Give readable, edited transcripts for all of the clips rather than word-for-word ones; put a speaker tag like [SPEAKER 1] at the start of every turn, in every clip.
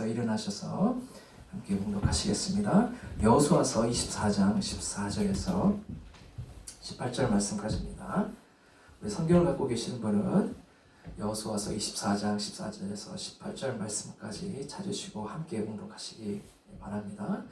[SPEAKER 1] 일어나셔서 함께 봉독하시겠습니다. 여호수아서 24장 14절에서 18절 말씀까지입니다. 우리 성경을 갖고 계시는 분은 여호수아서 24장 14절에서 18절 말씀까지 찾으시고 함께 봉독하시기 바랍니다.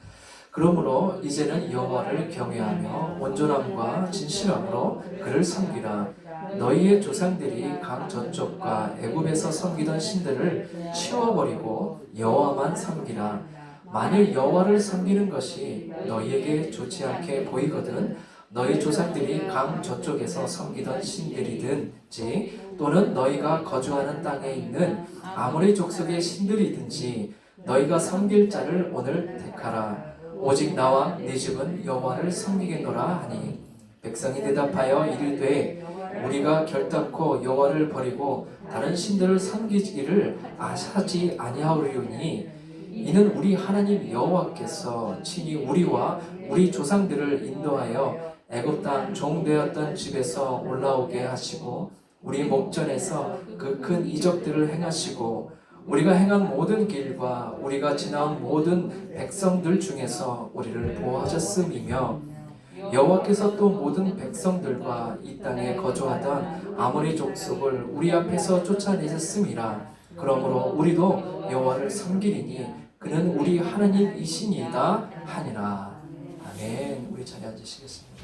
[SPEAKER 1] 그러므로 이제는 여호와를 경외하며 온전함과 진실함으로 그를 섬기라. 너희의 조상들이 강 저쪽과 애굽에서 섬기던 신들을 치워버리고 여호와만 섬기라. 만일 여호와를 섬기는 것이 너희에게 좋지 않게 보이거든 너희 조상들이 강 저쪽에서 섬기던 신들이든지 또는 너희가 거주하는 땅에 있는 아모리 족속의 신들이든지 너희가 섬길 자를 오늘 택하라. 오직 나와 네 집은 여호와를 섬기겠노라 하니 백성이 대답하여 이르되 우리가 결단코 여호와를 버리고 다른 신들을 섬기기를 하지 아니하오리니 이는 우리 하나님 여호와께서 친히 우리와 우리 조상들을 인도하여 애굽 땅 종되었던 집에서 올라오게 하시고 우리 목전에서 그 큰 이적들을 행하시고 우리가 행한 모든 길과 우리가 지나온 모든 백성들 중에서 우리를 보호하셨음이며 여호와께서 또 모든 백성들과 이 땅에 거주하던 아모리 족속을 우리 앞에서 쫓아내셨음이라. 그러므로 우리도 여호와를 섬기리니 그는 우리 하나님이시니이다 하니라. 아멘. 우리 자리에 앉으시겠습니다.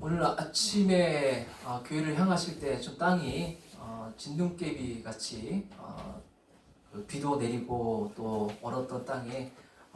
[SPEAKER 1] 오늘 아침에 교회를 향하실 때 좀 땅이 진눈깨비 같이 비도 내리고 또 얼었던 땅에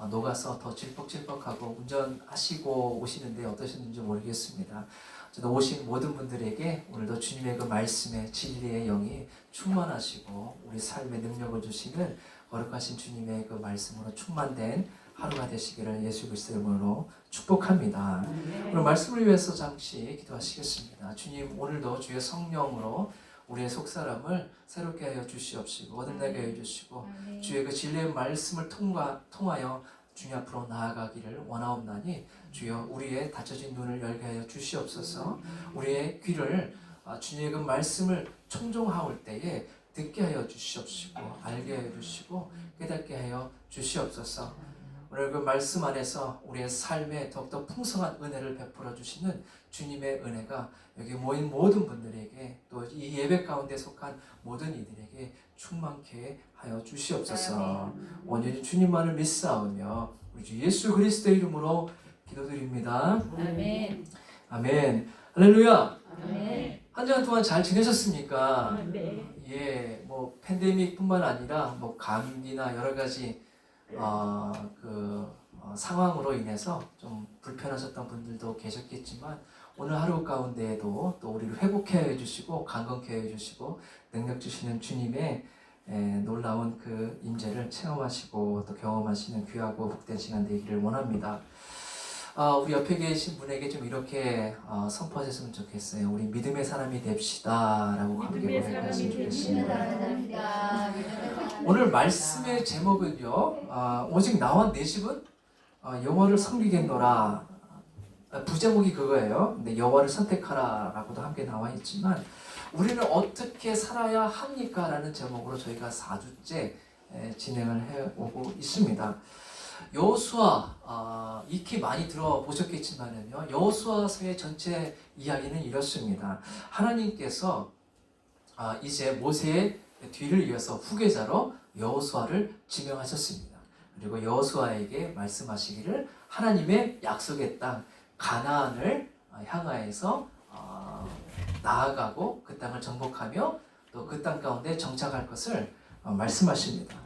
[SPEAKER 1] 녹아서 더 질퍽질퍽하고 운전하시고 오시는데 어떠셨는지 모르겠습니다. 저도 오신 모든 분들에게 오늘도 주님의 그 말씀의 진리의 영이 충만하시고 우리 삶에 능력을 주시는 거룩하신 주님의 그 말씀으로 충만된 하루가 되시기를 예수 그리스도의 이름으로 축복합니다. 오늘 말씀을 위해서 잠시 기도하시겠습니다. 주님, 오늘도 주의 성령으로 우리의 속사람을 새롭게 하여 주시옵시고 거듭나게 하여 주시고 주의 그 진리의 말씀을 통하여 주님 앞으로 나아가기를 원하옵나니 주여 우리의 닫혀진 눈을 열게 하여 주시옵소서. 우리의 귀를 주님의 그 말씀을 청종하올 때에 듣게 하여 주시옵시고 알게 하여 주시고 깨닫게 하여 주시옵소서. 오늘 그 말씀 안에서 우리의 삶에 더욱더 풍성한 은혜를 베풀어 주시는 주님의 은혜가 여기 모인 모든 분들에게 또 이 예배 가운데 속한 모든 이들에게 충만케 하여 주시옵소서. 온전히 주님만을 믿사오며 우리 주 예수 그리스도의 이름으로 기도드립니다.
[SPEAKER 2] 아멘.
[SPEAKER 1] 아멘. 할렐루야.
[SPEAKER 2] 아멘.
[SPEAKER 1] 한 주간 동안 잘 지내셨습니까?
[SPEAKER 2] 네.
[SPEAKER 1] 예, 뭐 팬데믹뿐만 아니라 뭐 감기나 여러 가지 상황으로 인해서 좀 불편하셨던 분들도 계셨겠지만 오늘 하루 가운데에도 또 우리를 회복해 해주시고 강건케 해주시고 능력 주시는 주님의 놀라운 그 임재를 체험하시고 또 경험하시는 귀하고 복된 시간 되기를 원합니다. 우리 옆에 계신 분에게 좀 이렇게 선포하셨으면 좋겠어요. 우리 믿음의 사람이 됩시다 라고 함께 고백하셨으면 좋겠습니다. 오늘 말씀의 제목은요, 오직 나와 내 집은 여호와를 섬기겠노라. 부제목이 그거예요. 근데 여호와를 선택하라 라고도 함께 나와 있지만 우리는 어떻게 살아야 합니까? 라는 제목으로 저희가 4주째 진행을 해오고 있습니다. 여호수아 익히 많이 들어보셨겠지만은요, 여호수아서의 전체 이야기는 이렇습니다. 하나님께서 이제 모세의 뒤를 이어서 후계자로 여호수아를 지명하셨습니다. 그리고 여호수아에게 말씀하시기를 하나님의 약속의 땅 가나안을 향하여서 나아가고 그 땅을 정복하며 또 그 땅 가운데 정착할 것을 말씀하십니다.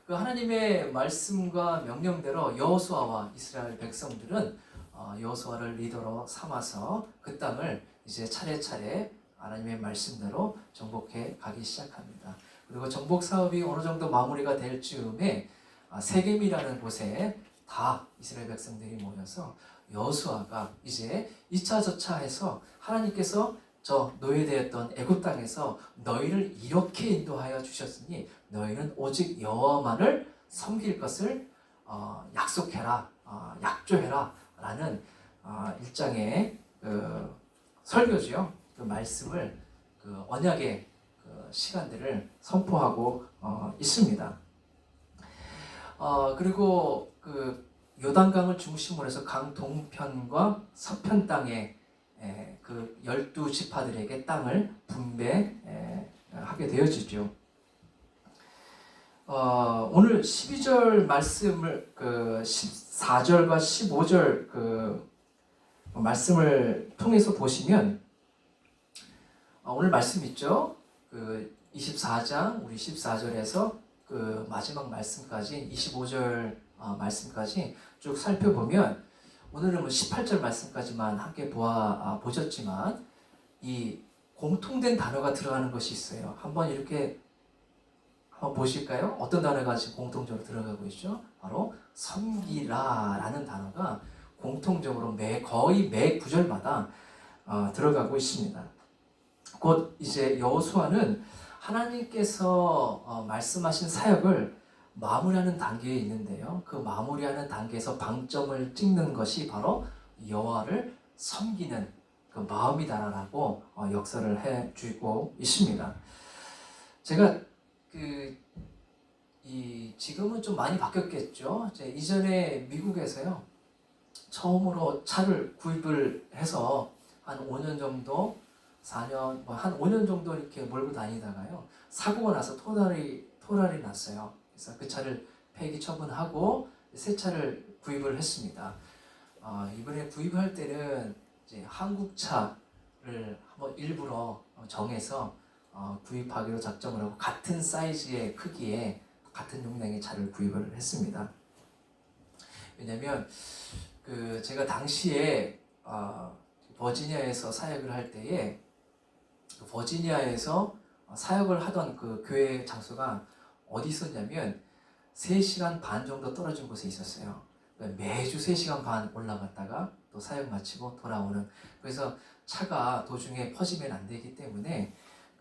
[SPEAKER 1] 그 하나님의 말씀과 명령대로 여호수아와 이스라엘 백성들은 여호수아를 리더로 삼아서 그 땅을 이제 차례차례 하나님의 말씀대로 정복해 가기 시작합니다. 그리고 정복 사업이 어느 정도 마무리가 될 즈음에 세겜이라는 곳에 다 이스라엘 백성들이 모여서 여호수아가 이제 2차 저차해서 하나님께서 저 노예되었던 애굽 땅에서 너희를 이렇게 인도하여 주셨으니 너희는 오직 여호와만을 섬길 것을 약속해라, 약조해라 라는 일장의 그 설교지요. 그 말씀을 그 언약의 그 시간들을 선포하고 있습니다. 그리고 그 요단강을 중심으로 해서 강 동편과 서편 땅에 그 12지파들에게 땅을 분배하게 되어지죠. 오늘 12절 말씀을 그 14절과 15절 그 말씀을 통해서 보시면 오늘 말씀 있죠. 그 24장 우리 14절에서 그 마지막 말씀까지 25절 말씀까지 쭉 살펴보면 오늘은 18절 말씀까지만 함께 보셨지만 이 공통된 단어가 들어가는 것이 있어요. 한번 이렇게 한번 보실까요? 어떤 단어가 지금 공통적으로 들어가고 있죠? 바로 섬기라라는 단어가 공통적으로 거의 매 구절마다 들어가고 있습니다. 곧 이제 여호수아는 하나님께서 말씀하신 사역을 마무리하는 단계에 있는데요. 그 마무리하는 단계에서 방점을 찍는 것이 바로 여호와를 섬기는 그 마음이다라고 역설을 해주고 있습니다. 제가 지금은 좀 많이 바뀌었겠죠. 이전에 미국에서요, 처음으로 차를 구입을 해서 한 5년 정도, 4년, 한 5년 정도 이렇게 몰고 다니다가요, 사고가 나서 토날이 났어요. 그래서 그 차를 폐기 처분하고 새 차를 구입을 했습니다. 이번에 구입할 때는 이제 한국 차를 한번 일부러 정해서 구입하기로 작정을 하고 같은 사이즈의 크기에 같은 용량의 차를 구입을 했습니다. 왜냐면 제가 당시에 버지니아에서 사역을 할 때에 버지니아에서 사역을 하던 그 교회 장소가 어디 있었냐면 3시간 반 정도 떨어진 곳에 있었어요. 매주 3시간 반 올라갔다가 또 사역 마치고 돌아오는, 그래서 차가 도중에 퍼지면 안 되기 때문에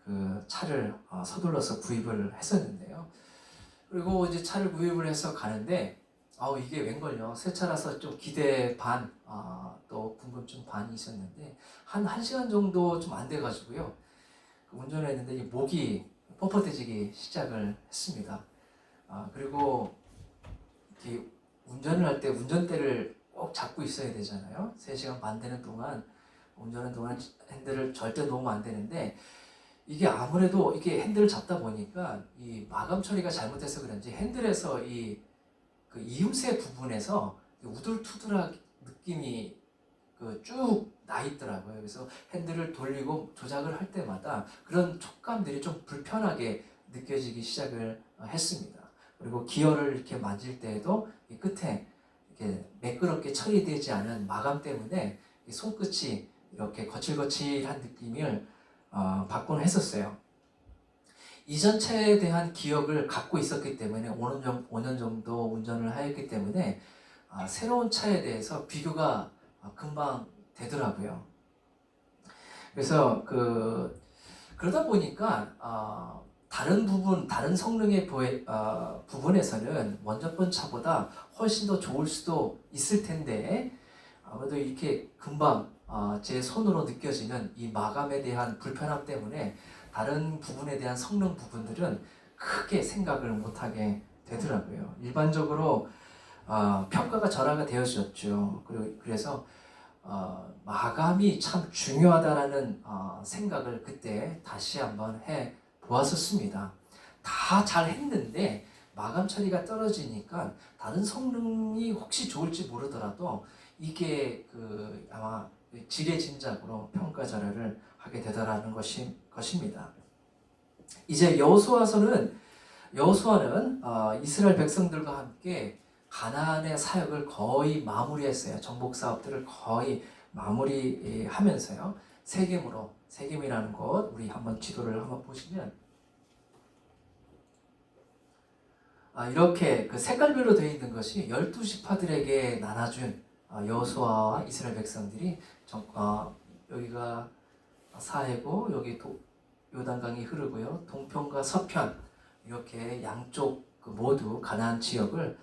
[SPEAKER 1] 그 차를 서둘러서 구입을 했었는데요. 그리고 이제 차를 구입을 해서 가는데 이게 웬걸요, 새 차라서 좀 기대 반, 또 궁금증 반이 있었는데 한 1시간 정도 좀 안 돼가지고요, 운전을 했는데 이 목이 뻣뻣해지기 시작을 했습니다. 그리고 이렇게 운전을 할 때 운전대를 꼭 잡고 있어야 되잖아요. 3시간 반 되는 동안 운전하는 동안 핸들을 절대 놓으면 안 되는데, 이게 아무래도 이게 핸들을 잡다 보니까 이 마감 처리가 잘못돼서 그런지 핸들에서 그 이음새 부분에서 우둘투둘한 느낌이 쭉 나 있더라고요. 그래서 핸들을 돌리고 조작을 할 때마다 그런 촉감들이 좀 불편하게 느껴지기 시작을 했습니다. 그리고 기어를 이렇게 만질 때에도 이 끝에 이렇게 매끄럽게 처리되지 않은 마감 때문에 이 손끝이 이렇게 거칠거칠한 느낌을 받곤 했었어요. 이전 차에 대한 기억을 갖고 있었기 때문에 5년 정도 운전을 하였기 때문에 새로운 차에 대해서 비교가 금방 되더라고요. 그래서 그러다 보니까 다른 성능의 부분에서는 먼저 번 차보다 훨씬 더 좋을 수도 있을 텐데, 아무래도 이렇게 금방 제 손으로 느껴지는 이 마감에 대한 불편함 때문에 다른 부분에 대한 성능 부분들은 크게 생각을 못하게 되더라고요. 일반적으로 평가가 절하가 되어졌죠. 그래서 마감이 참 중요하다라는 생각을 그때 다시 한번 해 보았었습니다. 다 잘 했는데 마감 처리가 떨어지니까 다른 성능이 혹시 좋을지 모르더라도 이게 아마 지레 짐작으로 평가 절하를 하게 되더라는 것입니다. 이제 여호수아는 이스라엘 백성들과 함께 가나안의 사역을 거의 마무리했어요. 정복 사업들을 거의 마무리하면서요. 세겜이라는 곳, 우리 한번 지도를 한번 보시면 이렇게 색깔별로 되어 있는 것이 12지파들에게 나눠준 여호수아와 이스라엘 백성들이 여기가 사해고, 여기 요단강이 흐르고요, 동편과 서편 이렇게 양쪽 모두 가나안 지역을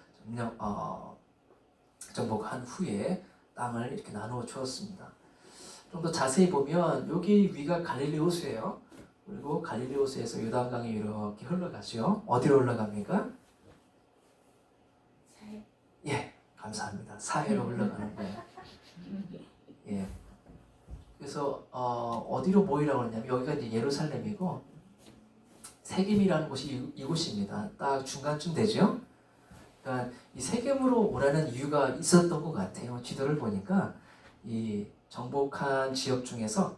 [SPEAKER 1] 정복한 후에 땅을 이렇게 나누어 주었습니다. 좀 더 자세히 보면 여기 위가 갈릴리 호수예요. 그리고 갈릴리 호수에서 요단강이 이렇게 흘러가죠. 어디로 흘러갑니까? 예, 감사합니다. 사해로 흘러가는 거예요. 예. 그래서 어디로 모이라고 하냐면 여기가 이제 예루살렘이고 세겜이라는 곳이 이곳입니다. 딱 중간쯤 되죠. 그러니까 이 세겜으로 오라는 이유가 있었던 것 같아요. 지도를 보니까 이 정복한 지역 중에서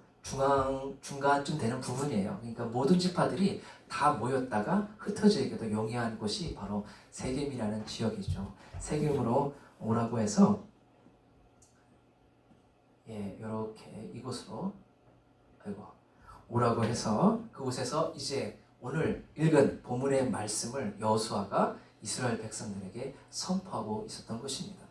[SPEAKER 1] 중간쯤 되는 부분이에요. 그러니까 모든 지파들이 다 모였다가 흩어지기도 용이한 곳이 바로 세겜이라는 지역이죠. 세겜으로 오라고 해서 이렇게 이곳으로 오라고 해서 그곳에서 이제 오늘 읽은 본문의 말씀을 여호수아가 이스라엘 백성들에게 선포하고 있었던 것입니다.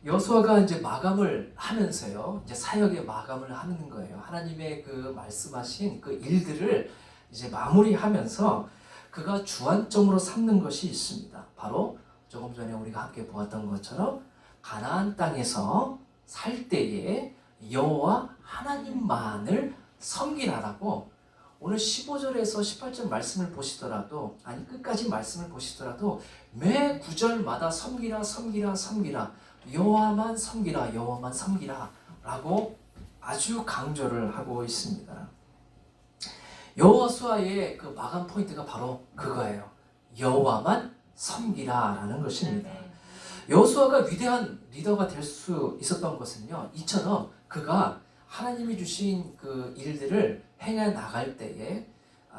[SPEAKER 1] 여호수아가 이제 마감을 하면서요, 이제 사역의 마감을 하는 거예요. 하나님의 말씀하신 일들을 이제 마무리하면서 그가 주안점으로 삼는 것이 있습니다. 바로 조금 전에 우리가 함께 보았던 것처럼 가나안 땅에서 살 때에 여호와 하나님만을 섬기라라고 오늘 15절에서 18절 말씀을 보시더라도, 끝까지 말씀을 보시더라도 매 구절마다 섬기라 여호와만 섬기라 라고 아주 강조를 하고 있습니다. 여호수아의 마감 포인트가 바로 그거예요. 여호와만 섬기라 라는 것입니다. 여호수아가 위대한 리더가 될 수 있었던 것은요, 이처럼 그가 하나님이 주신 일들을 행해 나갈 때에,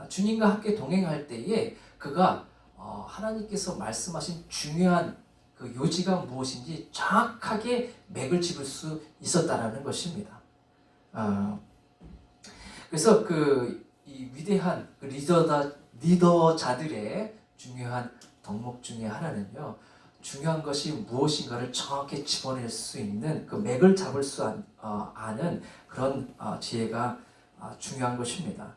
[SPEAKER 1] 주님과 함께 동행할 때에 그가 하나님께서 말씀하신 중요한 그 요지가 무엇인지 정확하게 맥을 짚을 수 있었다라는 것입니다. 그래서 이 위대한 리더자들의 중요한 덕목 중에 하나는요, 중요한 것이 무엇인가를 정확히 집어낼 수 있는 그 맥을 잡을 수 아는 그런 지혜가 중요한 것입니다.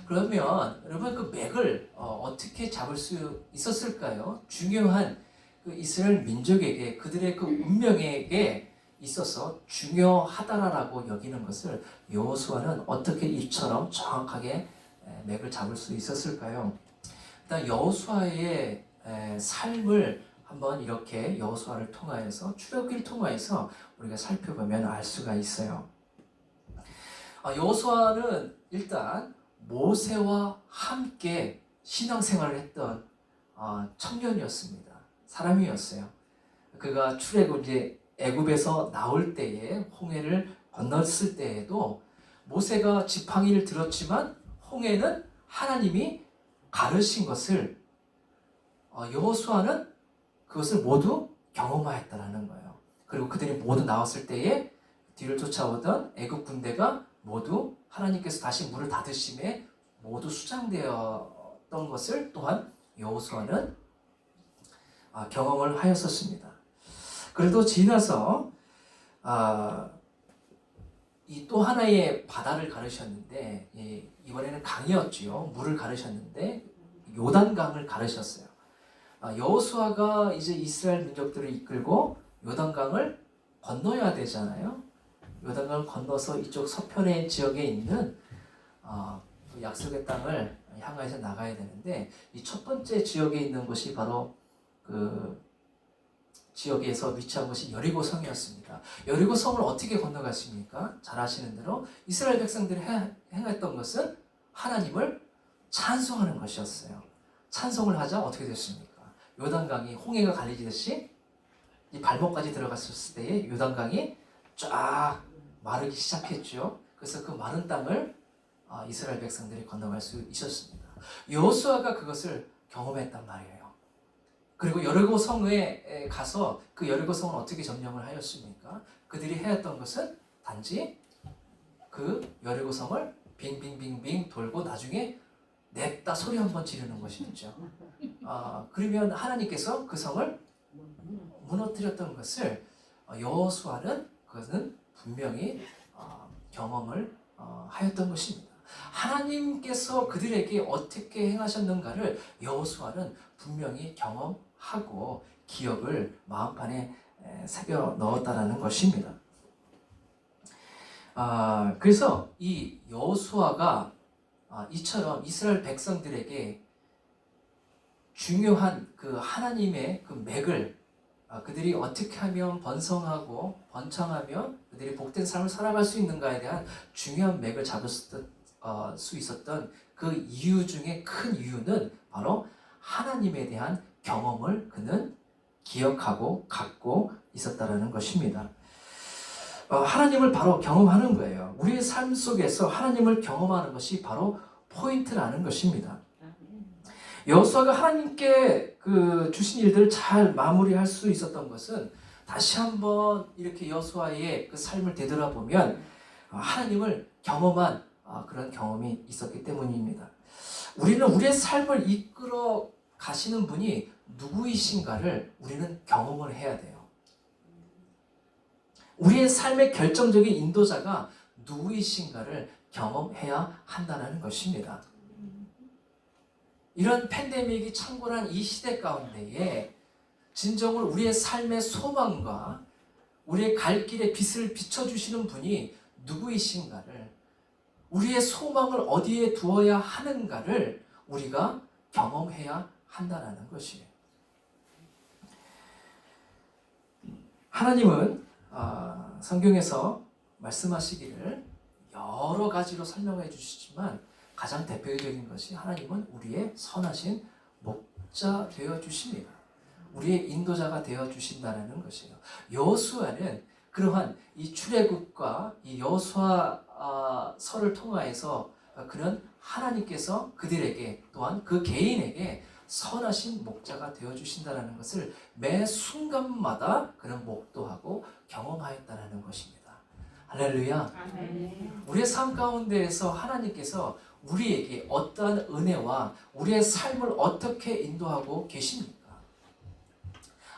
[SPEAKER 1] 그러면 여러분 그 맥을 어떻게 잡을 수 있었을까요? 중요한 그 이스라엘 민족에게 그들의 그 운명에게 있어서 중요하다라고 여기는 것을 여호수아는 어떻게 이처럼 정확하게 맥을 잡을 수 있었을까요? 일단 여호수아의 삶을 한번 이렇게 여호수아를 통하여서 출애굽기를 통하여서 우리가 살펴보면 알 수가 있어요. 여호수아는 일단 모세와 함께 신앙생활을 했던 청년이었습니다. 사람이었어요. 그가 출애굽 이제 애굽에서 나올 때에 홍해를 건넜을 때에도 모세가 지팡이를 들었지만 홍해는 하나님이 가르신 것을 여호수아는 그것을 모두 경험하였다라는 거예요. 그리고 그들이 모두 나왔을 때에 뒤를 쫓아오던 애굽 군대가 모두 하나님께서 다시 물을 닫으심에 모두 수장되었던 것을 또한 여호수아는 경험을 하였었습니다. 그래도 지나서 이 또 하나의 바다를 가르셨는데 이번에는 강이었지요. 물을 가르셨는데 요단강을 가르셨어요. 여호수아가 이제 이스라엘 민족들을 이끌고 요단강을 건너야 되잖아요. 요단강을 건너서 이쪽 서편의 지역에 있는 약속의 땅을 향해서 나가야 되는데 이 첫 번째 지역에 있는 곳이 바로 그 지역에서 위치한 것이 여리고 성이었습니다. 여리고 성을 어떻게 건너갔습니까? 잘 아시는 대로 이스라엘 백성들이 행했던 것은 하나님을 찬송하는 것이었어요. 찬송을 하자 어떻게 됐습니까? 요단강이 홍해가 갈리듯이 이 발목까지 들어갔을 때에 요단강이 쫙 마르기 시작했죠. 그래서 그 마른 땅을 이스라엘 백성들이 건너갈 수 있었습니다. 여호수아가 그것을 경험했단 말이에요. 그리고 여리고 성에 가서 그 여리고 성은 어떻게 점령을 하였습니까? 그들이 해왔던 것은 단지 그 여리고 성을 빙빙빙빙 돌고 나중에 냅다 소리 한번 지르는 것이죠. 그러면 하나님께서 그 성을 무너뜨렸던 것을 여호수아는 그것은 분명히 경험을 하였던 것입니다. 하나님께서 그들에게 어떻게 행하셨는가를 여호수아는 분명히 경험하고 기억을 마음판에 새겨 넣었다라는 것입니다. 그래서 이 여호수아가 이처럼 이스라엘 백성들에게 중요한 그 하나님의 그 맥을 그들이 어떻게 하면 번성하고 번창하며 그들이 복된 삶을 살아갈 수 있는가에 대한 중요한 맥을 잡을 수 있었던 그 이유 중에 큰 이유는 바로 하나님에 대한 경험을 그는 기억하고 갖고 있었다라는 것입니다. 하나님을 바로 경험하는 거예요. 우리의 삶 속에서 하나님을 경험하는 것이 바로 포인트라는 것입니다. 여호수아가 하나님께 주신 일들을 잘 마무리할 수 있었던 것은 다시 한번 이렇게 여호수아의 그 삶을 되돌아보면 하나님을 경험한 그런 경험이 있었기 때문입니다. 우리는 우리의 삶을 이끌어 가시는 분이 누구이신가를 우리는 경험을 해야 돼요. 우리의 삶의 결정적인 인도자가 누구이신가를 경험해야 한다는 것입니다. 이런 팬데믹이 창궐한 이 시대 가운데에 진정으로 우리의 삶의 소망과 우리의 갈 길에 빛을 비춰주시는 분이 누구이신가를, 우리의 소망을 어디에 두어야 하는가를 우리가 경험해야 한다는 것이에요. 하나님은 성경에서 말씀하시기를 여러 가지로 설명해 주시지만 가장 대표적인 것이 하나님은 우리의 선하신 목자 되어 주십니다. 우리의 인도자가 되어 주신다는 것이에요. 여호수아는 그러한 이 출애굽과 이 여호수아서를 통하여서 그는 하나님께서 그들에게 또한 그 개인에게 선하신 목자가 되어주신다는 것을 매 순간마다 그는 목도하고 경험하였다는 것입니다. 할렐루야.
[SPEAKER 2] 아멘.
[SPEAKER 1] 우리의 삶 가운데에서 하나님께서 우리에게 어떠한 은혜와 우리의 삶을 어떻게 인도하고 계십니까?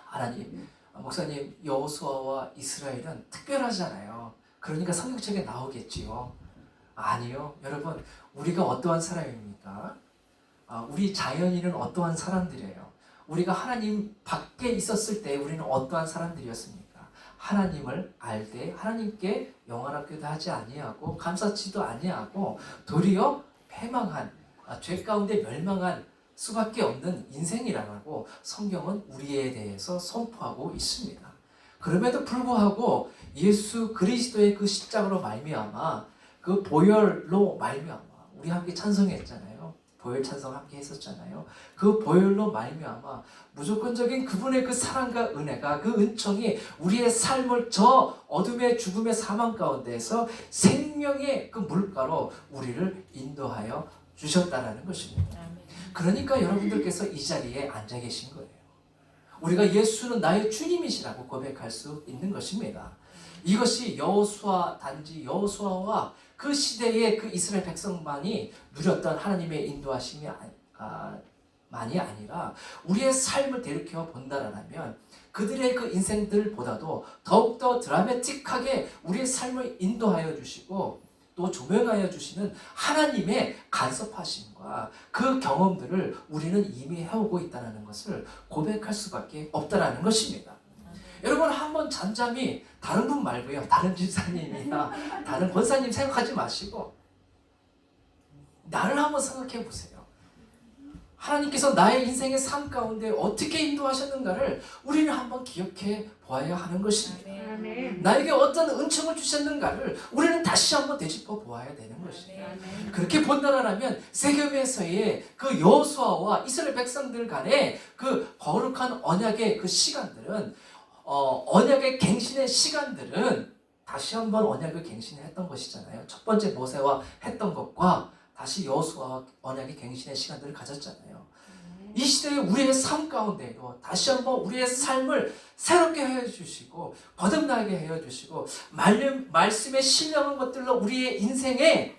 [SPEAKER 1] 하나님, 목사님, 여호수아와 이스라엘은 특별하잖아요. 그러니까 성경책에 나오겠지요. 아니요. 여러분, 우리가 어떠한 사람입니까? 우리 자연인은 어떠한 사람들이에요? 우리가 하나님 밖에 있었을 때 우리는 어떠한 사람들이었습니까? 하나님을 알되 하나님께 영원하기도 하지 아니하고 감사치도 아니하고 도리어 패망한, 죄 가운데 멸망한 수밖에 없는 인생이라고 성경은 우리에 대해서 선포하고 있습니다. 그럼에도 불구하고 예수 그리스도의 그 십자가로 말미암아 그 보혈로 말미암아 우리 함께 찬송했잖아요. 보혈 찬송 함께 했었잖아요. 그 보혈로 말미암아 무조건적인 그분의 그 사랑과 은혜가 그 은총이 우리의 삶을 저 어둠의 죽음의 사망 가운데에서 생명의 그 물가로 우리를 인도하여 주셨다는 것입니다. 그러니까 여러분들께서 이 자리에 앉아 계신 거예요. 우리가 예수는 나의 주님이시라고 고백할 수 있는 것입니다. 이것이 여호수아 단지 여호수아와 그 시대의 그 이스라엘 백성만이 누렸던 하나님의 인도하심이 만이 아니라 우리의 삶을 되돌이켜 본다라면 그들의 그 인생들보다도 더욱더 드라마틱하게 우리의 삶을 인도하여 주시고 또 조명하여 주시는 하나님의 간섭하심과 그 경험들을 우리는 이미 해오고 있다는 것을 고백할 수밖에 없다는 것입니다. 여러분 한번 잠잠히 다른 분 말고요. 다른 집사님이나 다른 권사님 생각하지 마시고 나를 한번 생각해 보세요. 하나님께서 나의 인생의 삶 가운데 어떻게 인도하셨는가를 우리는 한번 기억해 보아야 하는 것입니다.
[SPEAKER 2] 아멘.
[SPEAKER 1] 나에게 어떤 은총을 주셨는가를 우리는 다시 한번 되짚어 보아야 되는 것입니다. 그렇게 본다라면 세겜에서의 그 여호수아와 이스라엘 백성들 간의 그 거룩한 언약의 그 시간들은 언약의 갱신의 시간들은 다시 한번 언약을 갱신했던 것이잖아요. 첫 번째 모세와 했던 것과 다시 여호수아와 언약의 갱신의 시간들을 가졌잖아요. 이 시대에 우리의 삶 가운데도 다시 한번 우리의 삶을 새롭게 해주시고 거듭나게 해주시고 말씀에 신령한 것들로 우리의 인생에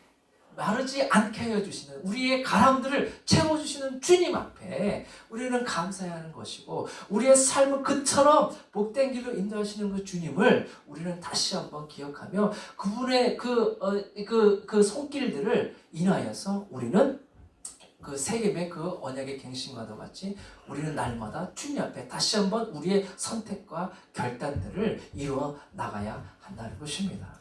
[SPEAKER 1] 마르지 않게 해주시는 우리의 가람들을 채워주시는 주님 앞에 우리는 감사해야 하는 것이고 우리의 삶은 그처럼 복된 길로 인도하시는 그 주님을 우리는 다시 한번 기억하며 그분의 그 손길들을 인하여서 우리는 그 세겜의 그 언약의 갱신과도 같이 우리는 날마다 주님 앞에 다시 한번 우리의 선택과 결단들을 이루어 나가야 한다는 것입니다.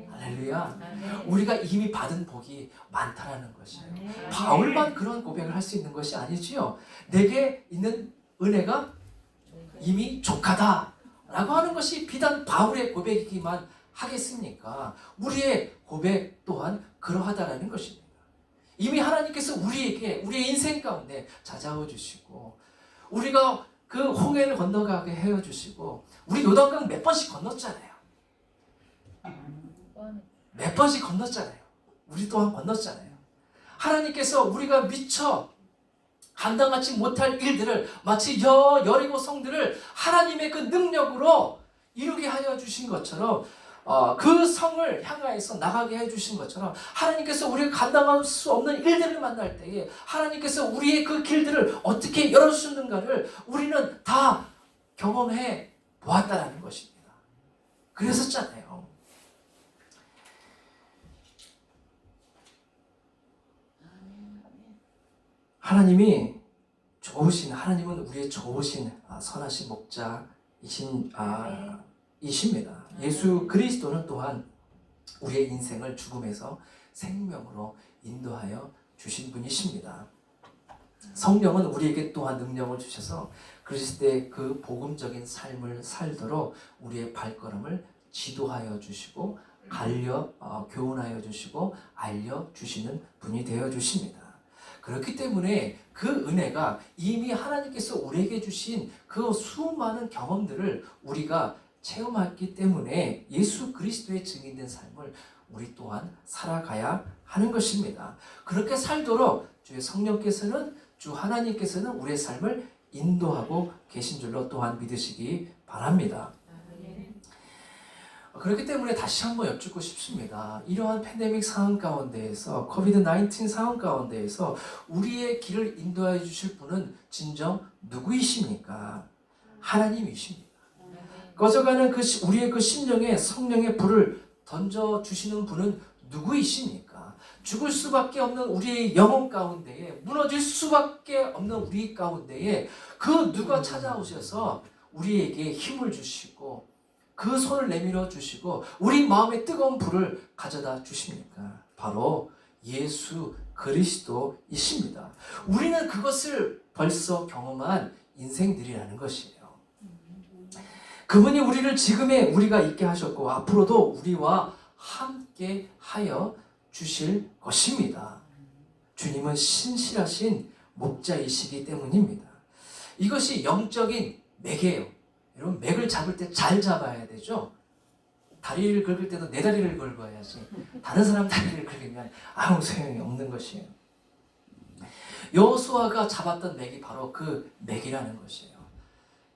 [SPEAKER 1] 할렐루야. 우리가 이미 받은 복이 많다라는 것이에요. 바울만 그런 고백을 할 수 있는 것이 아니지요. 내게 있는 은혜가 이미 족하다 라고 하는 것이 비단 바울의 고백이기만 하겠습니까? 우리의 고백 또한 그러하다라는 것입니다. 이미 하나님께서 우리에게 우리의 인생 가운데 찾아와 주시고 우리가 그 홍해를 건너가게 해 주시고 우리 요단강 몇 번씩 건넜잖아요. 몇 번씩 건넜잖아요. 우리 또한 건넜잖아요. 하나님께서 우리가 미처 감당하지 못할 일들을 마치 여리고 성들을 하나님의 그 능력으로 이루게 하여 주신 것처럼 그 성을 향하여서 나가게 해주신 것처럼 하나님께서 우리가 감당할 수 없는 일들을 만날 때에 하나님께서 우리의 그 길들을 어떻게 열어주셨는가를 우리는 다 경험해 보았다는 것입니다. 그랬었잖아요. 하나님은 우리의 좋으신 선하신 목자이십니다. 예수 그리스도는 또한 우리의 인생을 죽음에서 생명으로 인도하여 주신 분이십니다. 성령은 우리에게 또한 능력을 주셔서 그리스도의 그 복음적인 삶을 살도록 우리의 발걸음을 지도하여 주시고 교훈하여 주시고 알려주시는 분이 되어 주십니다. 그렇기 때문에 그 은혜가 이미 하나님께서 우리에게 주신 그 수많은 경험들을 우리가 체험했기 때문에 예수 그리스도의 증인된 삶을 우리 또한 살아가야 하는 것입니다. 그렇게 살도록 주의 성령께서는 주 하나님께서는 우리의 삶을 인도하고 계신 줄로 또한 믿으시기 바랍니다. 그렇기 때문에 다시 한번 여쭙고 싶습니다. 이러한 팬데믹 상황 가운데에서, 코비드-19 상황 가운데에서 우리의 길을 인도해 주실 분은 진정 누구이십니까? 하나님이십니다. 꺼져가는 우리의 그 심령에 성령의 불을 던져주시는 분은 누구이십니까? 죽을 수밖에 없는 우리의 영혼 가운데에, 무너질 수밖에 없는 우리 가운데에 그 누가 찾아오셔서 우리에게 힘을 주시고 그 손을 내밀어 주시고 우리 마음의 뜨거운 불을 가져다 주십니까? 바로 예수 그리스도이십니다. 우리는 그것을 벌써 경험한 인생들이라는 것이에요. 그분이 우리를 지금의 우리가 있게 하셨고 앞으로도 우리와 함께 하여 주실 것입니다. 주님은 신실하신 목자이시기 때문입니다. 이것이 영적인 맥이에요. 여러분, 맥을 잡을 때 잘 잡아야 되죠. 다리를 긁을 때도 내 다리를 긁어야지. 다른 사람 다리를 긁으면 아무 소용이 없는 것이에요. 여호수아가 잡았던 맥이 바로 그 맥이라는 것이에요.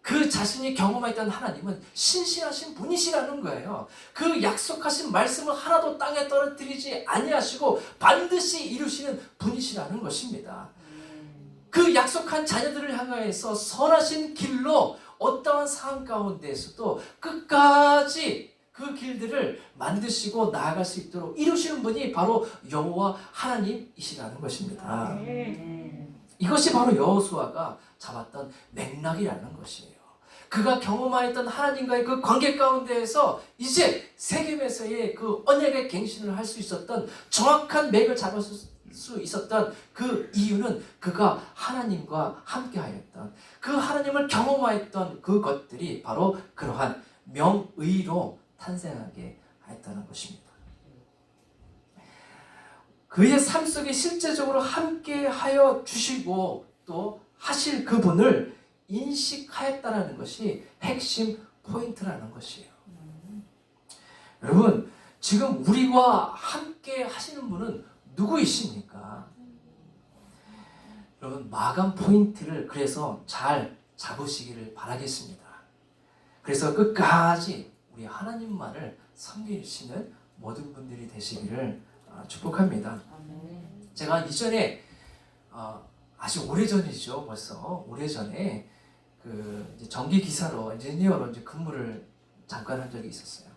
[SPEAKER 1] 그 자신이 경험했던 하나님은 신실하신 분이시라는 거예요. 그 약속하신 말씀을 하나도 땅에 떨어뜨리지 아니하시고 반드시 이루시는 분이시라는 것입니다. 그 약속한 자녀들을 향하여서 선하신 길로 어떠한 상황 가운데에서도 끝까지 그 길들을 만드시고 나아갈 수 있도록 이루시는 분이 바로 여호와 하나님이시라는 것입니다. 이것이 바로 여호수아가 잡았던 맥락이라는 것이에요. 그가 경험하였던 하나님과의 그 관계 가운데에서 이제 세겜에서의 그 언약의 갱신을 할 수 있었던 정확한 맥을 잡을 수 있었던 그 이유는 그가 하나님과 함께하였던 그 하나님을 경험하였던 그것들이 바로 그러한 명의로 탄생하게 하였다는 것입니다. 그의 삶 속에 실제적으로 함께하여 주시고 또 하실 그분을 인식하였다는 것이 핵심 포인트라는 것이에요. 여러분, 지금 우리와 함께 하시는 분은 누구이십니까? 여러분, 마감 포인트를 그래서 잘 잡으시기를 바라겠습니다. 그래서 끝까지 우리 하나님만을 섬기시는 모든 분들이 되시기를 축복합니다. 제가 이전에 아주 오래전이죠. 벌써 오래전에 그 이제 전기 기사로 엔지니어로 이제 근무를 잠깐 한 적이 있었어요.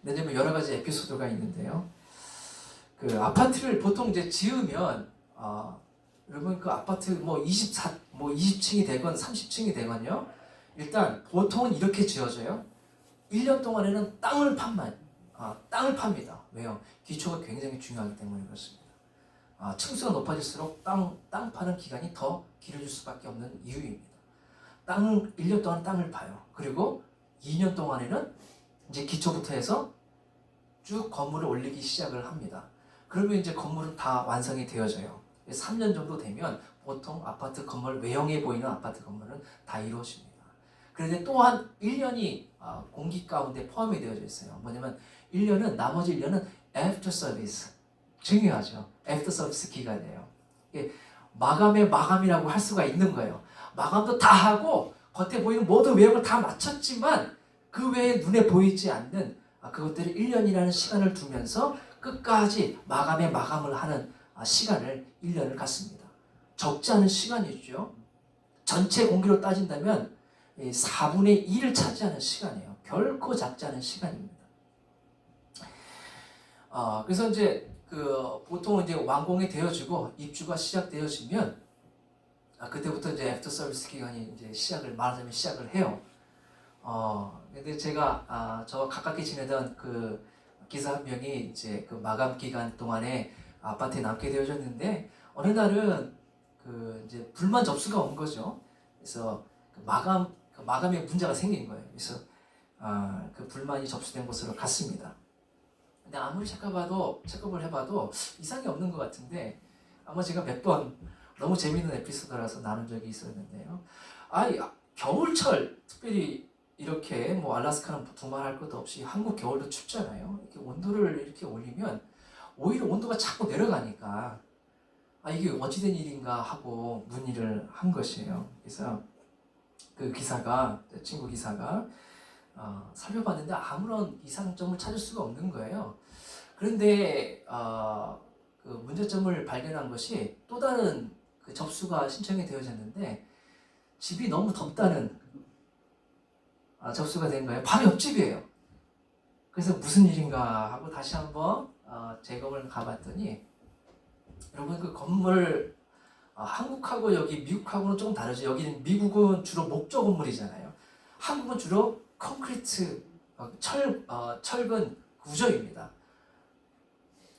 [SPEAKER 1] 근데 여러 가지 에피소드가 있는데요. 그 아파트를 보통 이제 지으면 여러분 그 아파트 뭐 20층이 되건 30층이 되건요. 일단 보통은 이렇게 지어져요. 1년 동안에는 땅을 팝니다. 왜요? 기초가 굉장히 중요하기 때문에 그렇습니다. 층수가 높아질수록 땅 파는 기간이 더 길어질 수밖에 없는 이유입니다. 1년 동안 땅을 파요. 그리고 2년 동안에는 이제 기초부터 해서 쭉 건물을 올리기 시작을 합니다. 그러면 이제 건물은 다 완성이 되어져요. 3년 정도 되면 보통 아파트 건물, 외형에 보이는 아파트 건물은 다 이루어집니다. 그런데 또한 1년이 공기 가운데 포함이 되어져 있어요. 뭐냐면 1년은, 나머지 1년은 애프터 서비스. 중요하죠. 애프터 서비스 기간이에요. 마감의 마감이라고 할 수가 있는 거예요. 마감도 다 하고 겉에 보이는 모든 외형을 다 마쳤지만 그 외에 눈에 보이지 않는 그것들을 1년이라는 시간을 두면서 끝까지 마감의 마감을 하는 시간을 1년을 갖습니다. 적지 않은 시간이죠. 전체 공기로 따진다면 4분의 1을 차지하는 시간이에요. 결코 작지 않은 시간입니다. 그래서 이제 보통 이제 완공이 되어지고 입주가 시작되어지면 그때부터 이제 애프터 서비스 기간이 이제 말하자면 시작을 해요. 근데 제가 저와 가깝게 지내던 그 기사 한 명이 이제 그 마감 기간 동안에 아파트에 남게 되어졌는데 어느 날은 그 이제 불만 접수가 온 거죠. 그래서 마감에 문제가 생긴 거예요. 그래서 그 불만이 접수된 곳으로 갔습니다. 근데 아무리 체크업을 해봐도 이상이 없는 것 같은데 아마 제가 몇 번 너무 재미있는 에피소드라서 나눈 적이 있었는데요. 겨울철 특별히 이렇게 뭐 알래스카는 두말할 것도 없이 한국 겨울도 춥잖아요. 이렇게 온도를 이렇게 올리면 오히려 온도가 자꾸 내려가니까 이게 어찌된 일인가 하고 문의를 한 것이에요. 그래서 그 기사가, 친구 기사가 살펴봤는데 아무런 이상점을 찾을 수가 없는 거예요. 그런데 그 문제점을 발견한 것이 또 다른 그 접수가 신청이 되어졌는데 집이 너무 덥다는 접수가 된 거예요. 바로 옆집이에요. 그래서 무슨 일인가 하고 다시 한번 재검을 가봤더니, 여러분 그 건물 한국하고 여기 미국하고는 조금 다르죠. 여기는 미국은 주로 목조 건물이잖아요. 한국은 주로 콘크리트, 철근 구조입니다.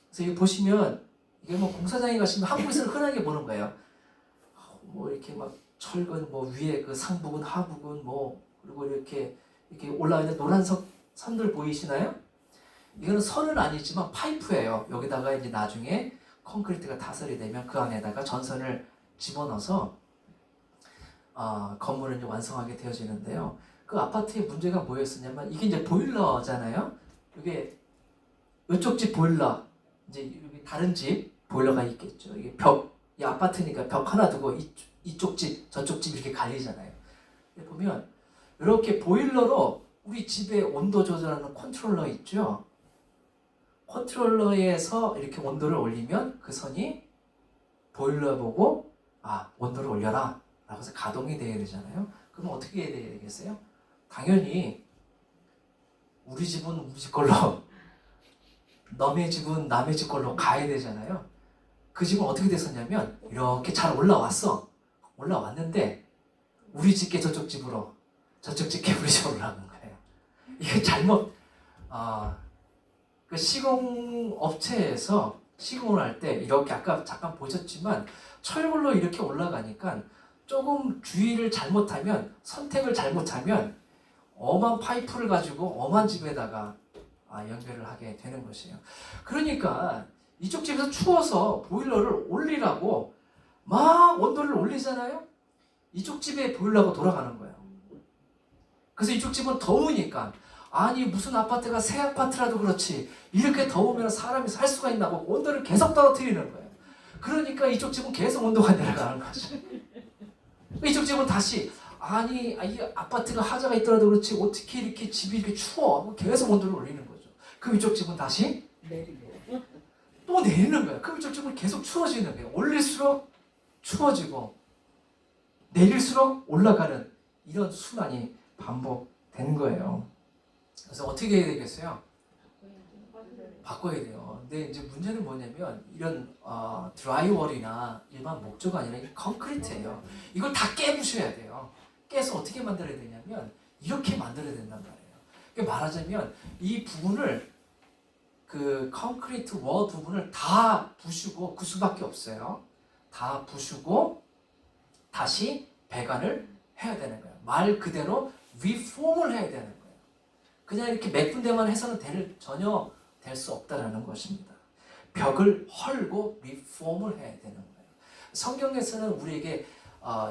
[SPEAKER 1] 그래서 여기 보시면 이게 뭐 공사장에 가시면 한국에서는 흔하게 보는 거예요. 뭐 이렇게 막 철근 뭐 위에 그 상부근 하부근 뭐 그리고 이렇게 올라와 있는 노란색 선들 보이시나요? 이거는 선은 아니지만 파이프예요. 여기다가 이제 나중에 콘크리트가 타설이 되면 그 안에다가 전선을 집어넣어서 건물을 이제 완성하게 되어지는데요. 그 아파트의 문제가 뭐였었냐면, 이게 이제 보일러잖아요. 이게 이쪽 집 보일러, 이제 여기 다른 집 보일러가 있겠죠. 이게 이 아파트니까 벽 하나 두고 이쪽 집, 저쪽 집 이렇게 갈리잖아요. 보면 이렇게 보일러로 우리 집의 온도 조절하는 컨트롤러 있죠. 컨트롤러에서 이렇게 온도를 올리면 그 선이 보일러 보고 온도를 올려라 라고 해서 가동이 돼야 되잖아야 그럼 어떻게 해야 되겠어요? 당연히 우리 집은 우리 집 걸로 남의 집은 남의 집 걸로 가야 되잖아요. 그 집은 어떻게 됐었냐면 이렇게 잘 올라왔는데 우리 집게 저쪽 집으로, 저쪽 집게 우리 집으로 올라가는 거예요. 이게 잘못 그 시공업체에서 시공을 할 때 이렇게 아까 잠깐 보셨지만 철골로 이렇게 올라가니까 조금 주의를 잘못하면, 선택을 잘못하면 엄한 파이프를 가지고 엄한 집에다가 연결을 하게 되는 것이에요. 그러니까 이쪽 집에서 추워서 보일러를 올리라고 막 온도를 올리잖아요. 이쪽 집에 보일러가 돌아가는 거예요. 그래서 이쪽 집은 더우니까, 아니 무슨 아파트가 새 아파트라도 그렇지 이렇게 더우면 사람이 살 수가 있나고 온도를 계속 떨어뜨리는 거예요. 그러니까 이쪽 집은 계속 온도가 내려가는 거죠. 이쪽 집은 다시 이 아파트가 하자가 있더라도 그렇지 어떻게 이렇게 집이 이렇게 추워 계속 온도를 올리는 거죠. 그럼 이쪽 집은 다시 또 내리는 거예요. 그럼 이쪽 집은 계속 추워지는 거예요. 올릴수록 추워지고 내릴수록 올라가는 이런 순환이 반복되는 거예요. 그래서 어떻게 해야 되겠어요? 바꿔야 돼요. 근데 이제 문제는 뭐냐면 이런 드라이월이나 일반 목조가 아니라 이 콘크리트예요. 이걸 다 깨부셔야 돼요. 깨서 어떻게 만들어야 되냐면 이렇게 만들어야 된단 말이에요. 그러니까 말하자면 이 부분을, 그 콘크리트 월 부분을 다 부수고, 그 수밖에 없어요. 다 부수고 다시 배관을 해야 되는 거예요. 말 그대로 리폼을 해야 되는 거예요. 그냥 이렇게 몇 군데만 해서는 전혀 될 수 없다는 것입니다. 벽을 헐고 리폼을 해야 되는 거예요. 성경에서는 우리에게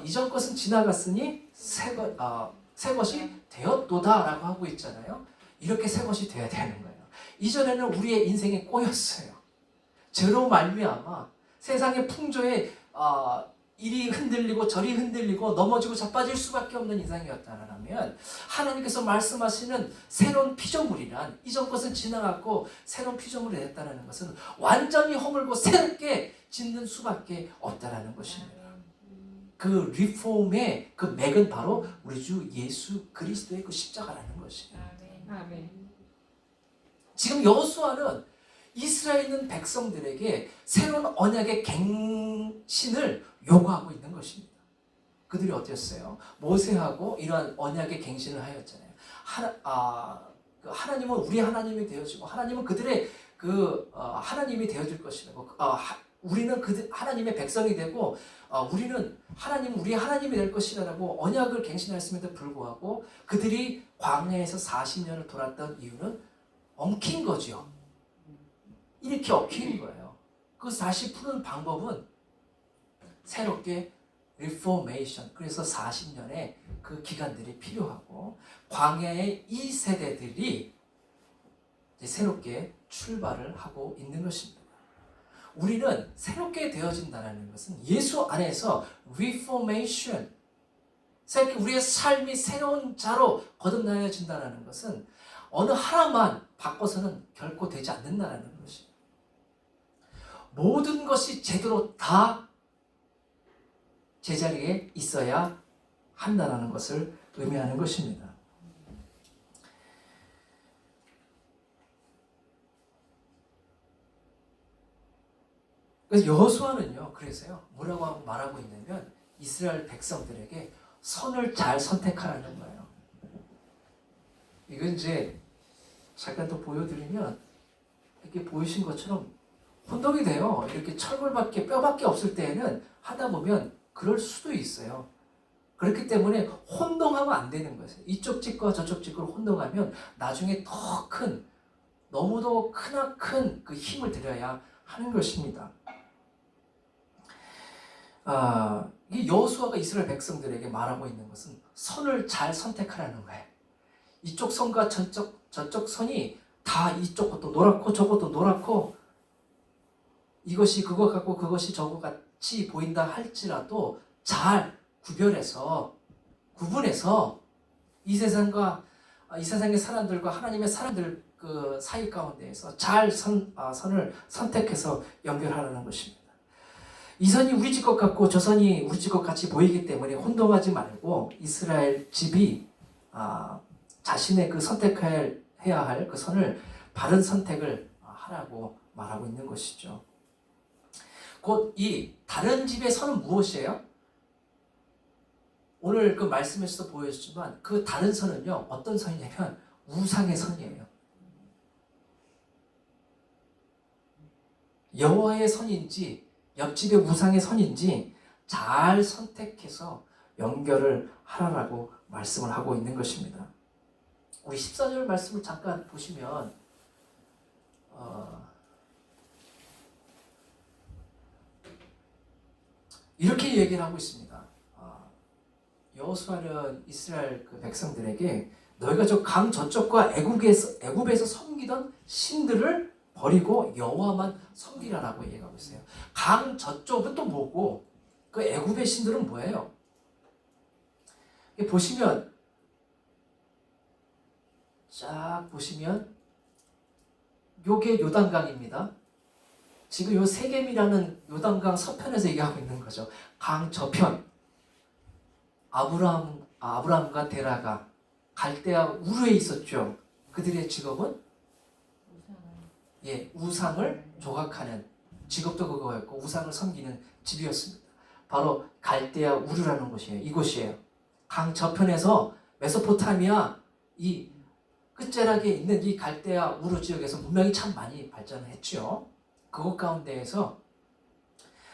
[SPEAKER 1] 이전 것은 지나갔으니 새 것이 되었도다 라고 하고 있잖아요. 이렇게 새 것이 되어야 되는 거예요. 이전에는 우리의 인생에 꼬였어요. 죄로 말미암아 세상의 풍조에 이리 흔들리고 저리 흔들리고 넘어지고 자빠질 수밖에 없는 인생이었다면, 하나님께서 말씀하시는 새로운 피조물이란, 이전 것은 지나갔고 새로운 피조물이 됐다는 것은 완전히 허물고 새롭게 짓는 수밖에 없다는 것입니다. 그 리폼의 그 맥은 바로 우리 주 예수 그리스도의 그 십자가라는 것이에요. 지금 여호수아는 이스라엘에 있는 백성들에게 새로운 언약의 갱신을 요구하고 있는 것입니다. 그들이 어땠어요? 모세하고 이러한 언약의 갱신을 하였잖아요. 하나님은 우리 하나님이 되어지고 하나님은 그들의 하나님이 되어줄 것이라고, 우리는 하나님의 백성이 되고 우리는 우리 하나님이 될 것이라고 언약을 갱신하였음에도 불구하고 그들이 광야에서 40년을 돌았던 이유는 엉킨 거죠. 이렇게 엉킨 거예요. 그것을 다시 푸는 방법은 새롭게 리포메이션, 그래서 40년의 그 기간들이 필요하고, 광야의 이 세대들이 이제 새롭게 출발을 하고 있는 것입니다. 우리는 새롭게 되어진다는 것은 예수 안에서 reformation, 우리의 삶이 새로운 자로 거듭나여진다는 것은 어느 하나만 바꿔서는 결코 되지 않는다는 것입니다. 모든 것이 제대로 다 제자리에 있어야 한다는 것을 의미하는 것입니다. 그래서 여호수아는요, 그래서요, 뭐라고 말하고 있냐면 이스라엘 백성들에게 선을 잘 선택하라는 거예요. 이건 이제 잠깐 또 보여드리면 이렇게 보이신 것처럼 혼동이 돼요. 이렇게 철골밖에 뼈밖에 없을 때에는 하다 보면 그럴 수도 있어요. 그렇기 때문에 혼동하면 안 되는 거예요. 이쪽 집과 저쪽 집을 혼동하면 나중에 더 큰, 너무도 크나큰 그 힘을 들여야 하는 것입니다. 이 여호수아가 이스라엘 백성들에게 말하고 있는 것은 선을 잘 선택하라는 거예요. 이쪽 선과 저쪽 선이 다 이쪽 것도 노랗고 저것도 노랗고 이것이 그거 같고 그것이 저거 같이 보인다 할지라도 잘 구분해서 이 세상의 사람들과 하나님의 사람들 그 사이 가운데에서 잘 선을 선택해서 연결하라는 것입니다. 이 선이 우리 집 것 같고 저 선이 우리 집 것 같이 보이기 때문에 혼동하지 말고 이스라엘 집이 자신의 그 선택해야 할 그 선을 바른 선택을 하라고 말하고 있는 것이죠. 곧 이 다른 집의 선은 무엇이에요? 오늘 그 말씀에서도 보여줬지만 그 다른 선은요, 어떤 선이냐면 우상의 선이에요. 여호와의 선인지 옆집의 우상의 선인지 잘 선택해서 연결을 하라고 말씀을 하고 있는 것입니다. 우리 14절 말씀을 잠깐 보시면 이렇게 얘기를 하고 있습니다. 여호수아는 이스라엘 그 백성들에게 너희가 저 강 저쪽과 애굽에서 섬기던 신들을 버리고 여호와만 섬기라라고 얘기하고 있어요. 강 저쪽은 또 뭐고 그 애굽의 신들은 뭐예요? 보시면 쫙 보시면 요게 요단강입니다. 지금 요 세겜이라는 요단강 서편에서 얘기하고 있는 거죠. 강 저편 아브라함과 데라가 갈대아 우르에 있었죠. 그들의 직업은 우상을 조각하는 직업도 그거였고 우상을 섬기는 집이었습니다. 바로 갈대아 우르라는 곳이에요. 이곳이에요. 강 저편에서 메소포타미아 이 끝자락에 있는 이 갈대아 우르 지역에서 문명이 참 많이 발전을 했죠. 그곳 가운데에서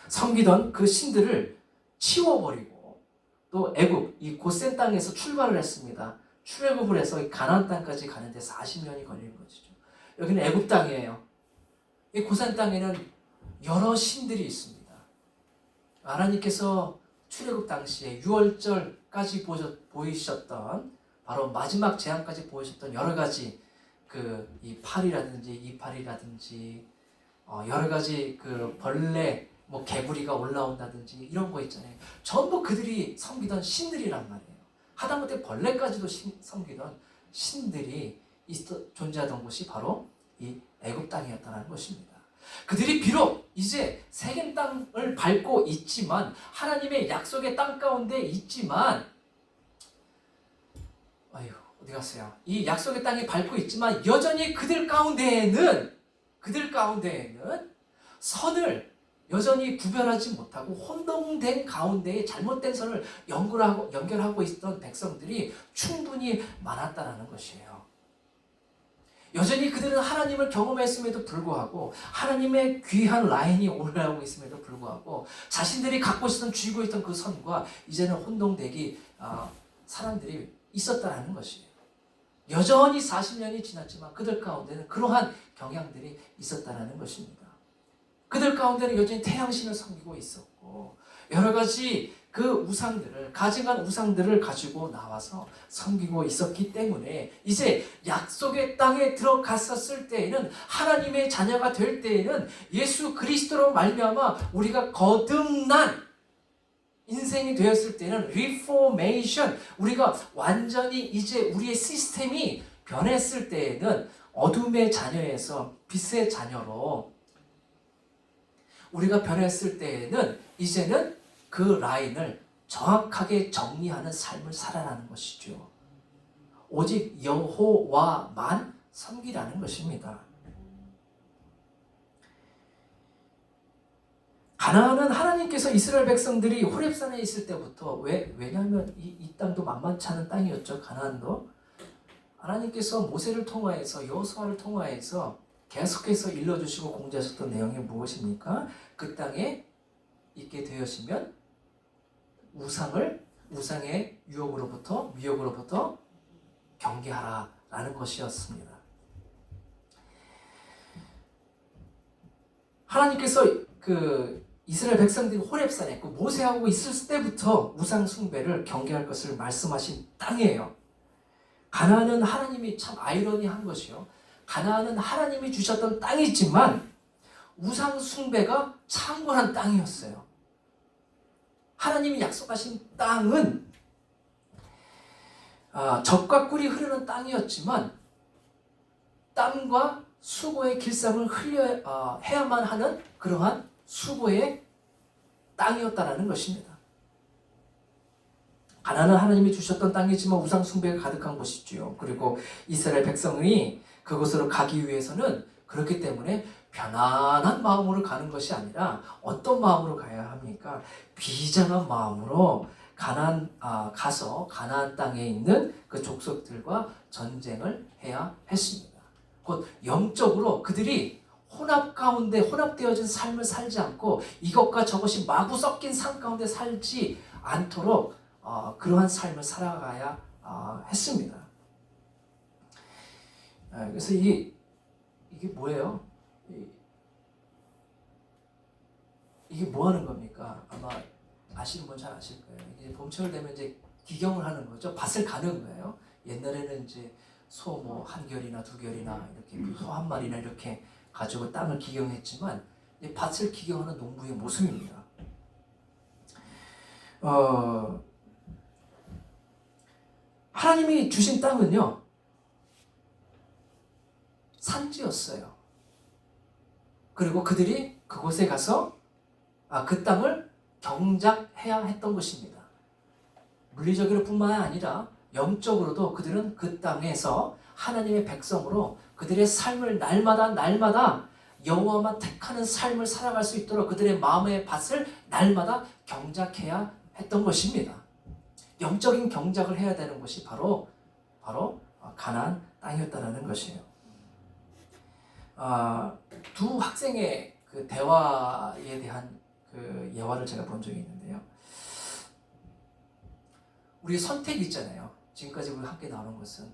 [SPEAKER 1] 섬기던 그 신들을 치워버리고 또 애굽 이 고센 땅에서 출발을 했습니다. 출애굽을 해서 가나안 땅까지 가는데 40년이 걸린 것이죠. 여기는 애굽 땅이에요. 이 고센 땅에는 여러 신들이 있습니다. 하나님께서 출애굽 당시에 6월절까지 보이셨던 바로 마지막 재앙까지 보이셨던 여러 가지 이 팔이라든지 이팔이라든지 여러 가지 그 벌레 개구리가 올라온다든지 이런 거 있잖아요. 전부 그들이 섬기던 신들이란 말이에요. 하다못해 벌레까지도 섬기던 신들이 존재하던 곳이 바로 이 애굽 땅이었다는 것입니다. 그들이 비록 이제 세겜 땅을 밟고 있지만 하나님의 약속의 땅 가운데 있지만 어디 갔어요? 이 약속의 땅에 밟고 있지만 여전히 그들 가운데에는 선을 여전히 구별하지 못하고 혼동된 가운데에 잘못된 선을 연결하고 있던 백성들이 충분히 많았다는 것이에요. 여전히 그들은 하나님을 경험했음에도 불구하고 하나님의 귀한 라인이 올라오고 있음에도 불구하고 자신들이 갖고 있었던 쥐고 있던 그 선과 이제는 혼동되기 사람들이 있었다는 것이에요. 여전히 40년이 지났지만 그들 가운데는 그러한 경향들이 있었다는 것입니다. 그들 가운데는 여전히 태양신을 섬기고 있었고 여러 가지 그 우상들을, 가증한 우상들을 가지고 나와서 섬기고 있었기 때문에 이제 약속의 땅에 들어갔었을 때에는, 하나님의 자녀가 될 때에는 예수 그리스도로 말미암아 우리가 거듭난 인생이 되었을 때는 리포메이션, 우리가 완전히 이제 우리의 시스템이 변했을 때에는 어둠의 자녀에서 빛의 자녀로 우리가 변했을 때에는 이제는 그 라인을 정확하게 정리하는 삶을 살아가는 것이죠. 오직 여호와만 섬기라는 것입니다. 가나안은 하나님께서 이스라엘 백성들이 호렙산에 있을 때부터, 왜냐하면 이 땅도 만만치 않은 땅이었죠. 가나안도 하나님께서 모세를 통하여서, 여호수아를 통하여서 계속해서 일러주시고 공지하셨던 내용이 무엇입니까? 그 땅에 있게 되었으면 우상의 유혹으로부터, 미혹으로부터 경계하라라는 것이었습니다. 하나님께서 그 이스라엘 백성들이 호렙산에 그 모세하고 있을 때부터 우상 숭배를 경계할 것을 말씀하신 땅이에요. 가나안은 하나님이, 참 아이러니한 것이요, 가나안은 하나님이 주셨던 땅이지만 우상 숭배가 창궐한 땅이었어요. 하나님이 약속하신 땅은 젖과 꿀이 흐르는 땅이었지만 땀과 수고의 길쌈을 해야만 하는 그러한 수고의 땅이었다라는 것입니다. 가나안은 하나님이 주셨던 땅이지만 우상 숭배가 가득한 곳이지요. 그리고 이스라엘 백성이 그곳으로 가기 위해서는, 그렇기 때문에 편안한 마음으로 가는 것이 아니라 어떤 마음으로 가야 합니까? 비장한 마음으로 가서 가나안 땅에 있는 그 족속들과 전쟁을 해야 했습니다. 곧 영적으로 그들이 혼합 가운데 혼합되어진 삶을 살지 않고 이것과 저것이 마구 섞인 삶 가운데 살지 않도록 그러한 삶을 살아가야 했습니다. 그래서 이게 뭐예요? 이게 뭐 하는 겁니까? 아마 아시는 분 잘 아실 거예요. 이제 봄철 되면 이제 기경을 하는 거죠. 밭을 가는 거예요. 옛날에는 이제 소 뭐 한 결이나 두 결이나 이렇게 소 한 마리나 이렇게 가지고 땅을 기경했지만 이 밭을 기경하는 농부의 모습입니다. 하나님이 주신 땅은요, 산지였어요. 그리고 그들이 그곳에 가서 그 땅을 경작해야 했던 것입니다. 물리적으로 뿐만 아니라 영적으로도 그들은 그 땅에서 하나님의 백성으로 그들의 삶을 날마다 여호와만 택하는 삶을 살아갈 수 있도록 그들의 마음의 밭을 날마다 경작해야 했던 것입니다. 영적인 경작을 해야 되는 것이 바로 가나안 땅이었다는 것이에요. 두 학생의 그 대화에 대한 그 예화를 제가 본 적이 있는데요. 우리 선택 있잖아요. 지금까지 우리 함께 나눈 것은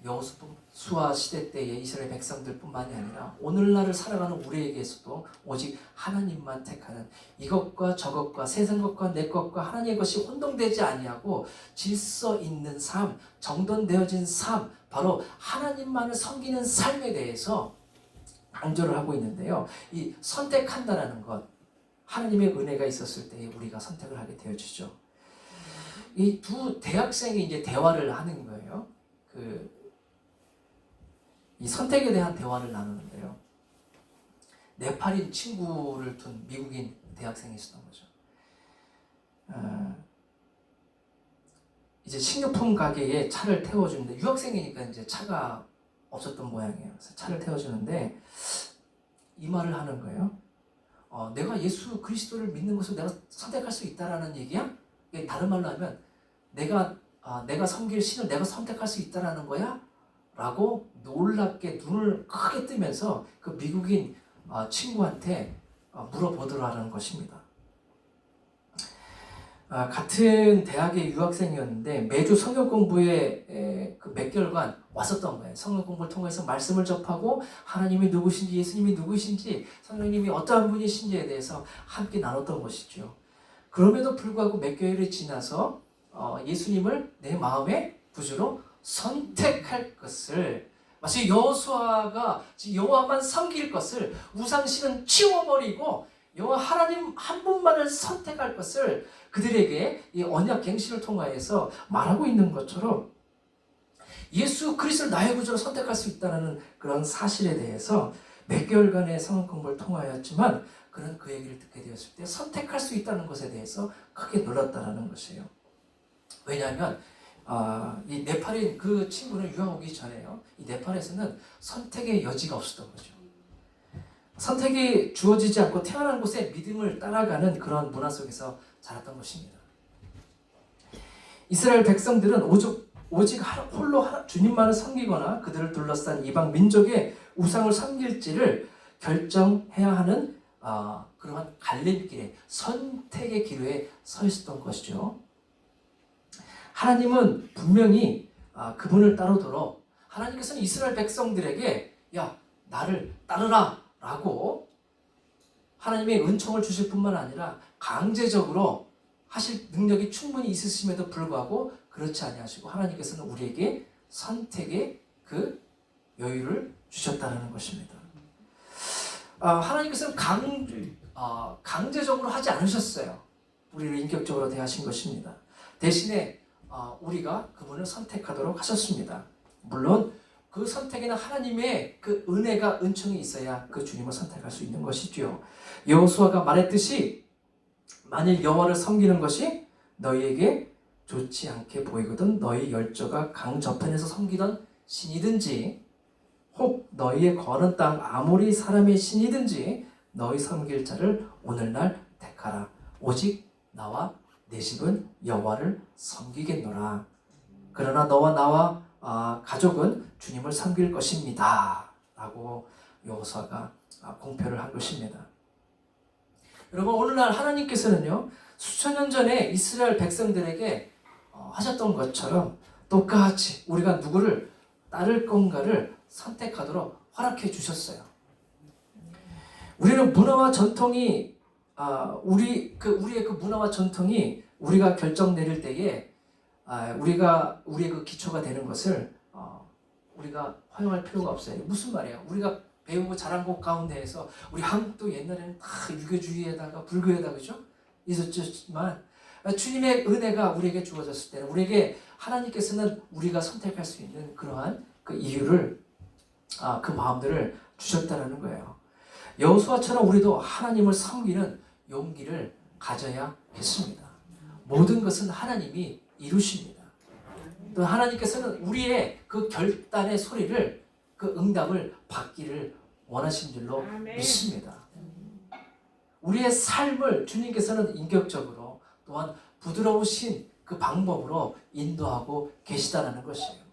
[SPEAKER 1] 여호수아 시대 때의 이스라엘 백성들뿐만이 아니라 오늘날을 살아가는 우리에게서도 오직 하나님만 택하는, 이것과 저것과 세상 것과 내 것과 하나님의 것이 혼동되지 아니하고 질서 있는 삶, 정돈되어진 삶, 바로 하나님만을 섬기는 삶에 대해서 강조를 하고 있는데요. 이 선택한다라는 것, 하나님의 은혜가 있었을 때 우리가 선택을 하게 되어지죠. 이 두 대학생이 이제 대화를 하는 거예요. 이 선택에 대한 대화를 나누는데요. 네팔인 친구를 둔 미국인 대학생이 있었던 거죠. 이제 식료품 가게에 차를 태워주는데, 유학생이니까 이제 차가 없었던 모양이에요. 그래서 차를 태워주는데 이 말을 하는 거예요. 내가 예수 그리스도를 믿는 것을 내가 선택할 수 있다라는 얘기야? 다른 말로 하면 내가 섬길 신을 내가 선택할 수 있다라는 거야? 라고 놀랍게 눈을 크게 뜨면서 그 미국인 친구한테 물어보더라는 것입니다. 같은 대학의 유학생이었는데 매주 성경 공부에 그 몇 개월간 왔었던 거예요. 성경 공부를 통해서 말씀을 접하고 하나님이 누구신지, 예수님이 누구신지, 성령님이 어떠한 분이신지에 대해서 함께 나눴던 것이죠. 그럼에도 불구하고 몇 개월이 지나서 예수님을 내 마음의 구주로 선택할 것을, 마치 여호수아가 여호와만 섬길 것을, 우상신은 치워버리고 여호와 하나님 한 분만을 선택할 것을 그들에게 이 언약 갱신을 통하여서 말하고 있는 것처럼, 예수 그리스도를 나의 구주로 선택할 수 있다는 그런 사실에 대해서 몇 개월간의 성경 공부를 통하였지만 그는 그 얘기를 듣게 되었을 때 선택할 수 있다는 것에 대해서 크게 놀랐다는 것이에요. 왜냐하면 이 네팔인 그 친구는 유학 오기 전에요, 이 네팔에서는 선택의 여지가 없었던 거죠. 선택이 주어지지 않고 태어난 곳에 믿음을 따라가는 그런 문화 속에서 자랐던 것입니다. 이스라엘 백성들은 오직 홀로 주님만을 섬기거나 그들을 둘러싼 이방 민족의 우상을 섬길지를 결정해야 하는 그러한 갈림길에, 선택의 기로에 서 있었던 것이죠. 하나님은 분명히 그분을 따르도록, 하나님께서는 이스라엘 백성들에게 야, 나를 따르라 라고 하나님의 은총을 주실 뿐만 아니라 강제적으로 하실 능력이 충분히 있으심에도 불구하고 그렇지 아니하시고 하나님께서는 우리에게 선택의 그 여유를 주셨다는 것입니다. 하나님께서는 강제적으로 하지 않으셨어요. 우리를 인격적으로 대하신 것입니다. 대신에 우리가 그분을 선택하도록 하셨습니다. 물론 그 선택에는 하나님의 그 은혜가, 은총이 있어야 그 주님을 선택할 수 있는 것이죠. 여호수아가 말했듯이 만일 여호와를 섬기는 것이 너희에게 좋지 않게 보이거든 너희 열조가 강 저편에서 섬기던 신이든지 혹 너희의 거는 땅 아모리 사람의 신이든지 너희 섬길 자를 오늘날 택하라. 오직 나와 내 집은 여호와를 섬기겠노라. 그러나 너와 나와 가족은 주님을 섬길 것입니다 라고 여호수아가 공표를 한 것입니다. 여러분, 오늘날 하나님께서는요, 수천 년 전에 이스라엘 백성들에게 하셨던 것처럼 똑같이 우리가 누구를 따를 건가를 선택하도록 허락해 주셨어요. 우리는 문화와 전통이 우리의 그 문화와 전통이 우리가 결정 내릴 때에 우리의 그 기초가 되는 것을 우리가 허용할 필요가 없어요. 무슨 말이에요? 우리가 배우고 자란 곳 가운데에서 우리 한국도 옛날에는 다 유교주의에다가 불교에다가 그죠? 있었지만 주님의 은혜가 우리에게 주어졌을 때는 우리에게 하나님께서는 우리가 선택할 수 있는 그러한 그 이유를 그 마음들을 주셨다는 거예요. 여호수아처럼 우리도 하나님을 섬기는 용기를 가져야겠습니다. 모든 것은 하나님이 이루십니다. 또 하나님께서는 우리의 그 결단의 소리를, 그 응답을 받기를 원하신 줄로 믿습니다. 우리의 삶을 주님께서는 인격적으로 또한 부드러우신 그 방법으로 인도하고 계시다는 것이에요.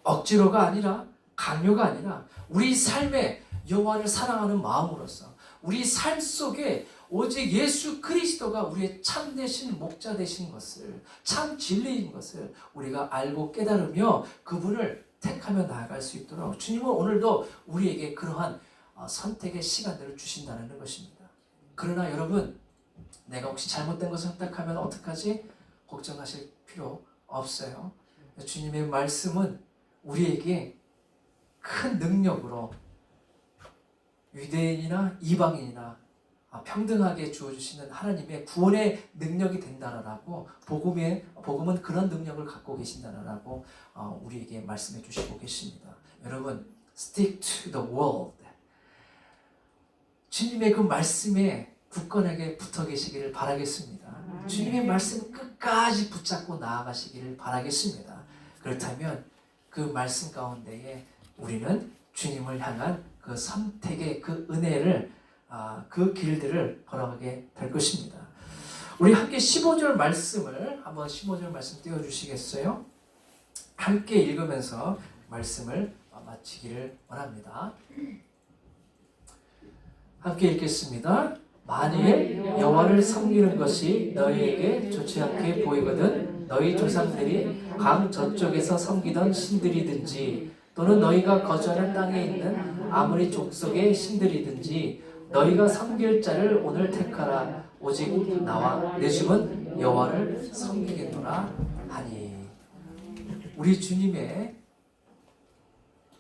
[SPEAKER 1] 억지로가 아니라, 강요가 아니라 우리 삶에 여호와를 사랑하는 마음으로서 우리 삶 속에 오직 예수 그리스도가 우리의 참되신 목자 되신 것을, 참 진리인 것을 우리가 알고 깨달으며 그분을 택하며 나아갈 수 있도록 주님은 오늘도 우리에게 그러한 선택의 시간들을 주신다는 것입니다. 그러나 여러분, 내가 혹시 잘못된 것을 선택하면 어떡하지? 걱정하실 필요 없어요. 주님의 말씀은 우리에게 큰 능력으로 유대인이나 이방인이나 평등하게 주어주시는 하나님의 구원의 능력이 된다라고, 복음은 그런 능력을 갖고 계신다라고 우리에게 말씀해 주시고 계십니다. 여러분, stick to the word. 주님의 그 말씀에 굳건하게 붙어 계시기를 바라겠습니다. 주님의 말씀 끝까지 붙잡고 나아가시기를 바라겠습니다. 그렇다면 그 말씀 가운데에 우리는 주님을 향한 그 선택의 그 은혜를, 그 길들을 걸어가게 될 것입니다. 우리 함께 15절 말씀을 한번 15절 말씀 띄워주시겠어요? 함께 읽으면서 말씀을 마치기를 원합니다. 함께 읽겠습니다. 만일 여호와를 섬기는 것이 너희에게 좋지 않게 보이거든 너희 조상들이 강 저쪽에서 섬기던 신들이든지 또는 너희가 거주하는 땅에 있는 아무리 족속의 신들이든지 너희가 섬길 자를 오늘 택하라. 오직 나와 내 집은 여호와를 섬기겠노라 하니. 우리 주님의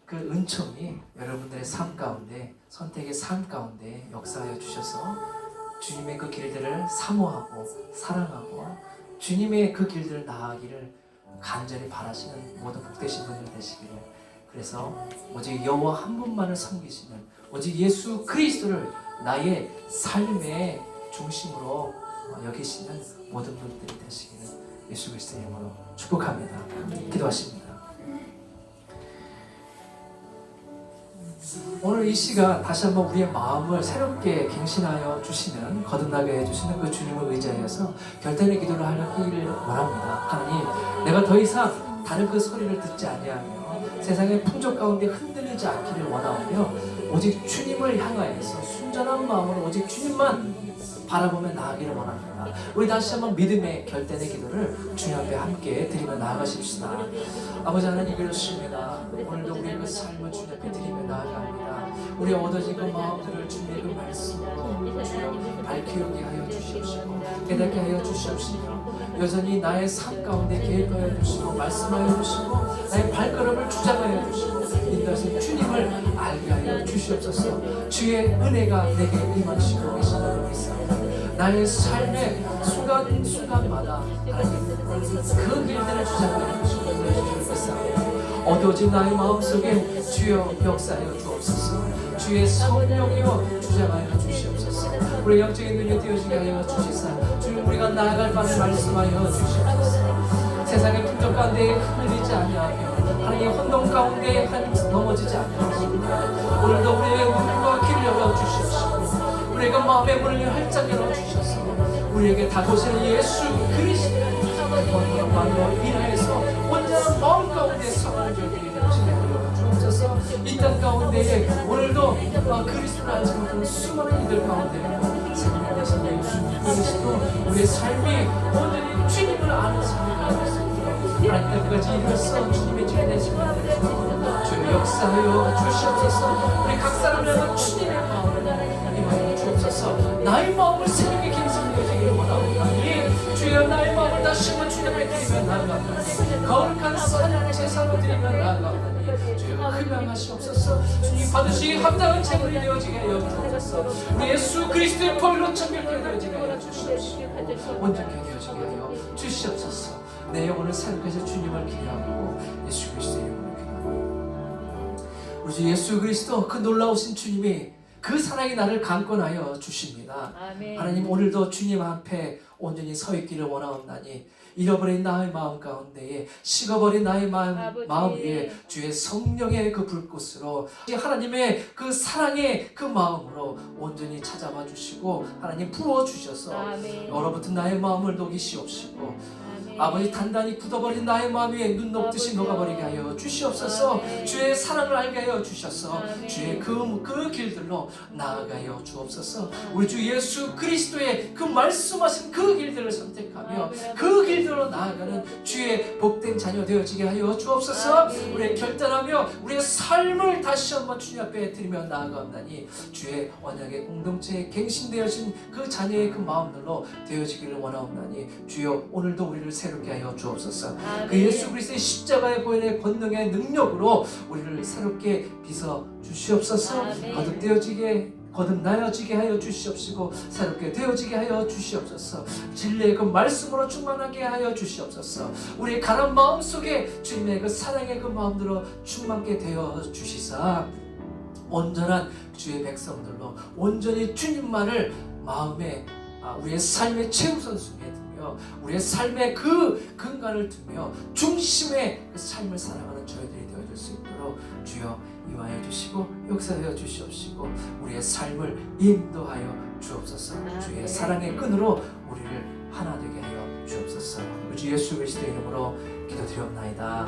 [SPEAKER 1] 그 은총이 여러분들의 삶 가운데, 선택의 삶 가운데 역사하여 주셔서 주님의 그 길들을 사모하고 사랑하고 주님의 그 길들을 나아가기를 간절히 바라시는 모든 복되신 분들 되시기를. 그래서 오직 여호와 한 분만을 섬기시는, 오직 예수 그리스도를 나의 삶의 중심으로 여기시는 모든 분들이 되시기를 예수 그리스도의 이름으로 축복합니다. 기도하십니다. 오늘 이 시간 다시 한번 우리의 마음을 새롭게 갱신하여 주시는, 거듭나게 해주시는 그 주님을 의지하여서 결단의 기도를 하기를 원합니다. 하나님, 내가 더 이상 다른 그 소리를 듣지 아니하며 세상의 풍조 가운데 흔들리지 않기를 원하오며 오직 주님을 향하여서 순전한 마음으로 오직 주님만 바라보며 나아가기를 원합니다. 우리 다시 한번 믿음의 결단의 기도를 주님 앞에 함께 드리며 나아가십시다. 아버지 하나님, 그렇습니다. 오늘도 우리의 그 삶을 주님 앞에 드리며 나아갑니다. 우리 얻어진 그 마음들을 주님의 그 말씀으로 주여 밝히게 하여 주시옵시고 깨닫게 하여 주시옵시며 여전히 나의 삶 가운데 계획하여 주시고 말씀하여 주시고 나의 발걸음을 주장하여 주시고 인도하신 주님을 알게 하여 주시옵소서. 주의 은혜가 내게 임하시고 계시다고 믿습니다. 나의 삶의 순간순간마다 하나님 그 길들을 주장하여 주시고 주시옵소서. 어두워진 나의 마음속에 주여 역사하여 주옵소서. 주의 성령이여 주장하여 주시옵소서. 우리 영적인 눈이 띄어지게 하여 주시사 주님, 우리가 나아갈 바를 말씀하여 주시옵소서. 세상의 풍조 가운데 흔들리지 아니하며 하나님의 혼돈 가운데 넘어지지 아니하시고 오늘도 우리의 눈과 귀를 열어 주시옵시고 우리가 마음의 문을 활짝 열어 주셔서 우리에게 다가오시는 예수 그리스도의 영광으로 인하여서 온전한 마음 가운데 성령님이 되시는 주옵소서. 이 땅 가운데에 오늘도 그리스도를 알지 못하는 수많은 이들 가운데 생명 되신 예수 그리스도 우리의 삶이 온전히 주님을 아는 삶이 되어 있습니다. 하나님 끝까지 이루어서 주님의 죄 되시는 주의 역사하여 주시옵소서. 우리 각 사람을 향한 주님의 마음을 임하여 주옵소서. 나의 마음을 새롭게 갱신되어지기를 원하옵나니 주여 나의 마음을 다시 한번 주님 앞에 드리며 나아갑니다. 거룩한 산 제사로 드리며 나아갑니다. 주여 큰명하시옵소서. 주님 받으시기 합당한 제물이 되어지게 하여 주옵소서. 우리 예수 그리스도의 보혈로 정결케 되어지게 하여 주시옵시고 온전케 되어지게 하여 주시옵소서. 내 영혼을 사역해서 주님을 기대하고 예수 그리스도의 이름으로 기도합니다. 우리 주 예수 그리스도 그 놀라우신 주님이 그 사랑이 나를 강권하여 주십니다. 아멘. 하나님, 오늘도 주님 앞에 온전히 서 있기를 원하옵나니 잃어버린 나의 마음 가운데에 식어버린 나의 마음 위에 주의 성령의 그 불꽃으로 하나님의 그 사랑의 그 마음으로 온전히 찾아와 주시고 하나님 부어주셔서 얼어붙은 나의 마음을 녹이시옵시고 아버지 단단히 굳어버린 나의 마음 위에 눈 녹듯이 녹아버리게 하여 주시옵소서. 주의 사랑을 알게 하여 주셔서 주의 그 길들로 나아가여 주옵소서. 우리 주 예수 그리스도의 그 말씀하신 그 길들을 선택하며 그 길들로 나아가는 주의 복된 자녀 되어지게 하여 주옵소서. 우리의 결단하며 우리의 삶을 다시 한번 주님 앞에 드리며 나아가옵나니 주의 언약의 공동체에 갱신되어진 그 자녀의 그 마음들로 되어지기를 원하옵나니 주여 오늘도 우리를 새롭게 하여 주옵소서. 그 예수 그리스도의 십자가의 보혈의 권능의 능력으로 우리를 새롭게 빚어 주시옵소서. 거듭나여지게 하여 주시옵시고 새롭게 되어지게 하여 주시옵소서. 진리의 그 말씀으로 충만하게 하여 주시옵소서. 우리의 가난 마음 속에 주님의 그 사랑의 그 마음들로 충만케 되어 주시사 온전한 주의 백성들로 온전히 주님만을 마음에 우리의 삶의 최우선순위에 두며 우리의 삶의 그 근간을 두며 중심의 그 삶을 살아가는 저희들이 되어줄 수 있도록 주여 임하여 주시고 역사하여 주시옵시고 우리의 삶을 인도하여 주옵소서. 주의 사랑의 끈으로 우리를 하나 되게 하여 주옵소서. 우리 주 예수 그리스도의 이름으로 기도드리옵나이다.